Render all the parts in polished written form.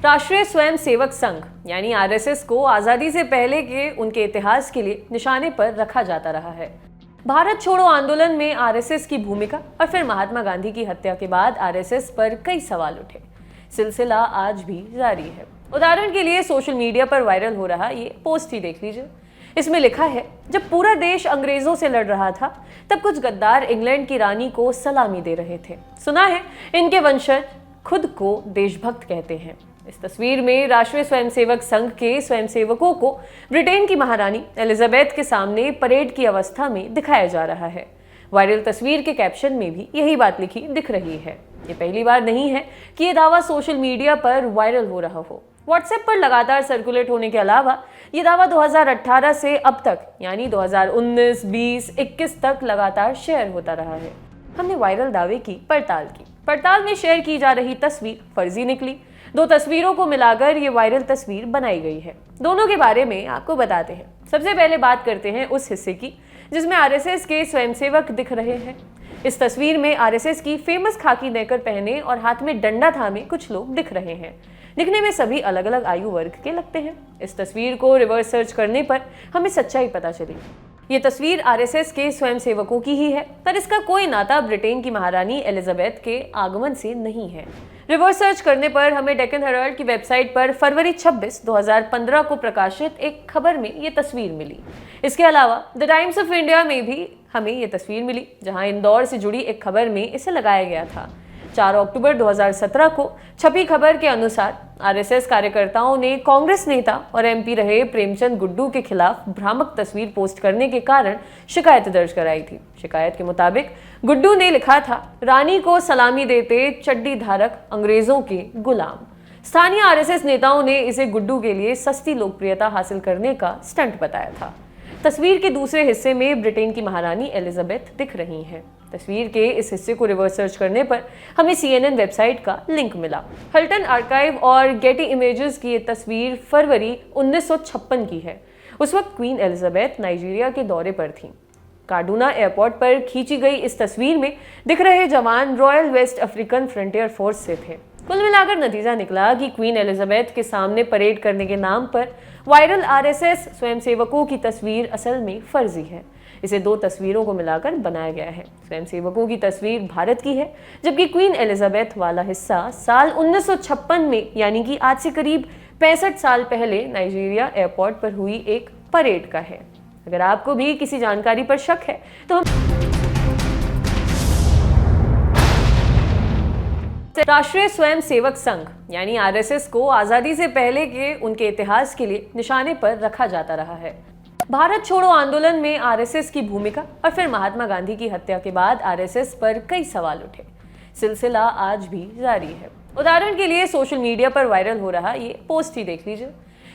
राष्ट्रीय स्वयं सेवक संघ यानी आरएसएस को आजादी से पहले के उनके इतिहास के लिए निशाने पर रखा जाता रहा है। भारत छोड़ो आंदोलन में आरएसएस की भूमिका और फिर महात्मा गांधी की हत्या के बाद आरएसएस पर कई सवाल उठे। सिलसिला आज भी जारी है। उदाहरण के लिए सोशल मीडिया पर वायरल हो रहा ये पोस्ट ही देख लीजिए। इसमें लिखा है, जब पूरा देश अंग्रेजों से लड़ रहा था तब कुछ गद्दार इंग्लैंड की रानी को सलामी दे रहे थे। सुना है इनके वंशज खुद को देशभक्त कहते हैं। इस तस्वीर में राष्ट्रीय स्वयंसेवक संघ के स्वयंसेवकों को ब्रिटेन की महारानी एलिजाबेथ के सामने परेड की अवस्था में दिखाया जा रहा है। वायरल तस्वीर के कैप्शन में भी यही बात लिखी दिख रही है। ये पहली बार नहीं है कि ये दावा सोशल मीडिया पर वायरल हो रहा हो। व्हाट्सएप पर लगातार सर्कुलेट होने के अलावा ये दावा 2018 से अब तक यानी 2019, 20, 21 तक लगातार शेयर होता रहा है। हमने वायरल दावे की पड़ताल में शेयर की जा रही तस्वीर फर्जी निकली। दो तस्वीरों को मिलाकर ये वायरल तस्वीर बनाई गई है। दोनों के बारे में आपको बताते हैं। सबसे पहले बात करते हैं उस हिस्से की जिसमें आरएसएस के स्वयंसेवक दिख रहे हैं। इस तस्वीर में आरएसएस की फेमस खाकी नेकर पहने और हाथ में डंडा थामे कुछ लोग दिख रहे हैं। दिखने में सभी अलग अलग आयु वर्ग के लगते हैं। इस तस्वीर को रिवर्स सर्च करने पर हमें सच्चाई पता चली। ये तस्वीर आरएसएस के स्वयंसेवकों की ही है, पर इसका कोई नाता ब्रिटेन की महारानी एलिजाबेथ के आगमन से नहीं है। रिवर्स सर्च करने पर हमें डेक्कन हेराल्ड की वेबसाइट पर फरवरी 26, 2015 को प्रकाशित एक खबर में ये तस्वीर मिली। इसके अलावा द टाइम्स ऑफ इंडिया में भी हमें ये तस्वीर मिली, जहां इंदौर से जुड़ी एक खबर में इसे लगाया गया था। 4 अक्टूबर 2017 को छपी खबर के अनुसार आरएसएस कार्यकर्ताओं ने कांग्रेस नेता और एमपी रहे प्रेमचंद गुड्डू के खिलाफ भ्रामक तस्वीर पोस्ट करने के कारण शिकायत दर्ज कराई थी। शिकायत के मुताबिक गुड्डू ने लिखा था, रानी को सलामी देते चड्डी धारक अंग्रेजों के गुलाम। स्थानीय आरएसएस नेताओं ने इसे गुड्डू के लिए सस्ती लोकप्रियता हासिल करने का स्टंट बताया था। तस्वीर के दूसरे हिस्से में ब्रिटेन की महारानी एलिजाबेथ दिख रही हैं। तस्वीर के इस हिस्से को रिवर्स सर्च करने पर हमें CNN वेबसाइट का लिंक मिला। हल्टन आर्काइव और गेटी इमेजेस की ये तस्वीर फरवरी 1956 की है। उस वक्त क्वीन एलिजाबेथ नाइजीरिया के दौरे पर थीं। काडूना एयरपोर्ट पर खींची गई इस तस्वीर में दिख रहे जवान Royal West African Frontier Force से थे। कुल मिलाकर नतीजा निकला कि क्वीन एलिजाबेथ के सामने परेड करने के नाम पर वायरल आरएसएस स्वयंसेवकों की तस्वीर असल में फर्जी है। इसे दो तस्वीरों को मिलाकर बनाया गया है। स्वयंसेवकों की तस्वीर भारत की है, जबकि क्वीन एलिजाबेथ वाला हिस्सा साल 1956 में यानी कि आज से करीब 65 साल पहले नाइजीरिया एयरपोर्ट पर हुई एक परेड का है। अगर आपको भी किसी जानकारी पर शक है तो राष्ट्रीय स्वयं सेवक संघ यानी आरएसएस को आजादी से पहले के उनके इतिहास के लिए निशाने पर रखा जाता रहा है। भारत छोड़ो आंदोलन में आरएसएस की भूमिका और फिर महात्मा गांधी की हत्या के बाद आरएसएस पर कई सवाल उठे। सिलसिला आज भी जारी है। उदाहरण के लिए सोशल मीडिया पर वायरल हो रहा ये पोस्ट ही देख लीजिए।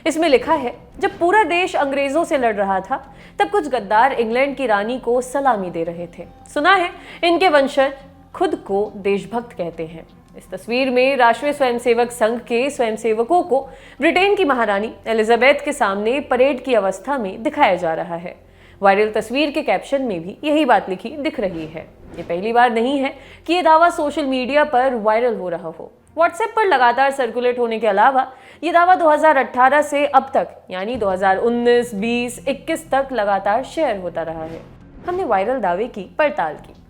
इसमें लिखा है, जब पूरा देश अंग्रेजों से लड़ रहा था तब कुछ गद्दार इंग्लैंड की रानी को सलामी दे रहे थे। सुना है इनके वंशज खुद को देशभक्त कहते हैं। इस तस्वीर में राष्ट्रीय स्वयंसेवक संघ के स्वयंसेवकों को ब्रिटेन की महारानी एलिजाबेथ के सामने परेड की अवस्था में दिखाया जा रहा है। वायरल तस्वीर के कैप्शन में भी यही बात लिखी दिख रही है। ये पहली बार नहीं है कि ये दावा सोशल मीडिया पर वायरल हो रहा हो। व्हाट्सएप पर लगातार सर्कुलेट होने के अलावा ये दावा 2018 से अब तक यानी 2019, 20, 21 तक लगातार शेयर होता रहा है। हमने वायरल दावे की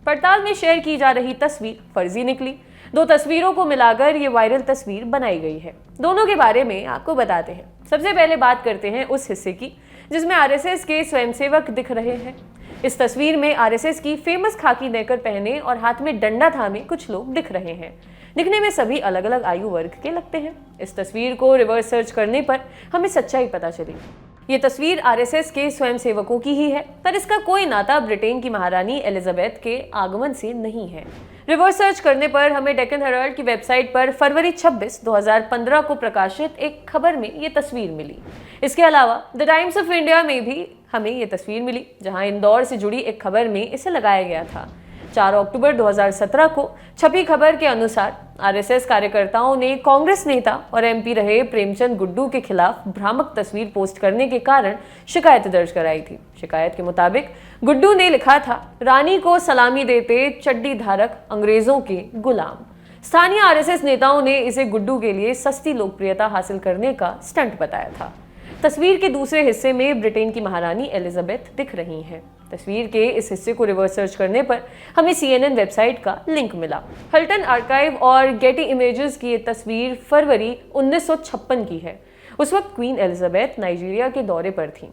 पड़ताल में शेयर की जा रही तस्वीर फर्जी निकली। दो तस्वीरों को मिलाकर ये वायरल तस्वीर बनाई गई है। दोनों के बारे में आपको बताते हैं। सबसे पहले बात करते हैं उस हिस्से की जिसमें आरएसएस के स्वयंसेवक दिख रहे हैं। इस तस्वीर में आरएसएस की फेमस खाकी नेकर पहने और हाथ में डंडा थामे कुछ लोग दिख रहे हैं। दिखने में सभी अलग अलग आयु वर्ग के लगते हैं। इस तस्वीर को रिवर्स सर्च करने पर हमें सच्चाई पता चली। ये तस्वीर आरएसएस के स्वयंसेवकों की ही है, पर इसका कोई नाता ब्रिटेन की महारानी एलिजाबेथ के आगमन से नहीं है। रिवर्स सर्च करने पर हमें डेक्कन हेराल्ड की वेबसाइट पर फरवरी 26, 2015 को प्रकाशित एक खबर में ये तस्वीर मिली। इसके अलावा द टाइम्स ऑफ इंडिया में भी हमें ये तस्वीर मिली, जहां इंदौर से जुड़ी एक खबर में इसे लगाया गया था। 4 अक्टूबर 2017 को छपी खबर के अनुसार आरएसएस कार्यकर्ताओं ने कांग्रेस नेता और एमपी रहे प्रेमचंद गुड्डू के खिलाफ भ्रामक तस्वीर पोस्ट करने के कारण शिकायत दर्ज कराई थी। शिकायत के मुताबिक गुड्डू ने लिखा था, रानी को सलामी देते चड्डी धारक अंग्रेजों के गुलाम। स्थानीय आरएसएस नेताओं ने इसे गुड्डू के लिए सस्ती लोकप्रियता हासिल करने का स्टंट बताया था। तस्वीर के दूसरे हिस्से में ब्रिटेन की महारानी एलिजाबेथ दिख रही हैं। तस्वीर के इस हिस्से को रिवर्स सर्च करने पर हमें CNN वेबसाइट का लिंक मिला। हल्टन आर्काइव और गेटी इमेजेस की ये तस्वीर फरवरी 1956 की है। उस वक्त क्वीन एलिजाबेथ नाइजीरिया के दौरे पर थीं।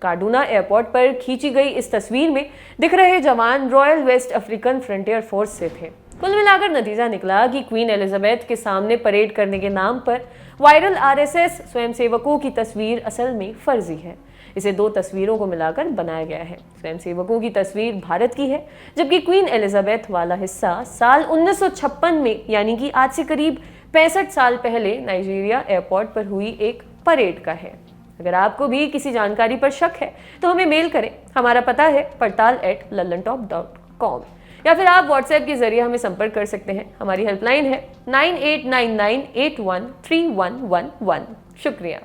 काडूना एयरपोर्ट पर खींची गई इस तस्वीर में दिख रहे जवान Royal West African Frontier Force से थे। कुल मिलाकर नतीजा निकला कि क्वीन एलिजाबेथ के सामने परेड करने के नाम पर वायरल आरएसएस स्वयंसेवकों की तस्वीर असल में फर्जी है। इसे दो तस्वीरों को मिलाकर बनाया गया है। स्वयंसेवकों की तस्वीर भारत की है, जबकि क्वीन एलिजाबेथ वाला हिस्सा साल 1956 में, यानी कि आज से करीब 65 साल पहले नाइजीरिया एयरपोर्ट पर हुई एक परेड का है। अगर आपको भी किसी जानकारी पर शक है तो हमें मेल करें। हमारा पता है padtal@lallantop.com, या फिर आप व्हाट्सएप के जरिए हमें संपर्क कर सकते हैं। हमारी हेल्पलाइन है 9899813111। शुक्रिया।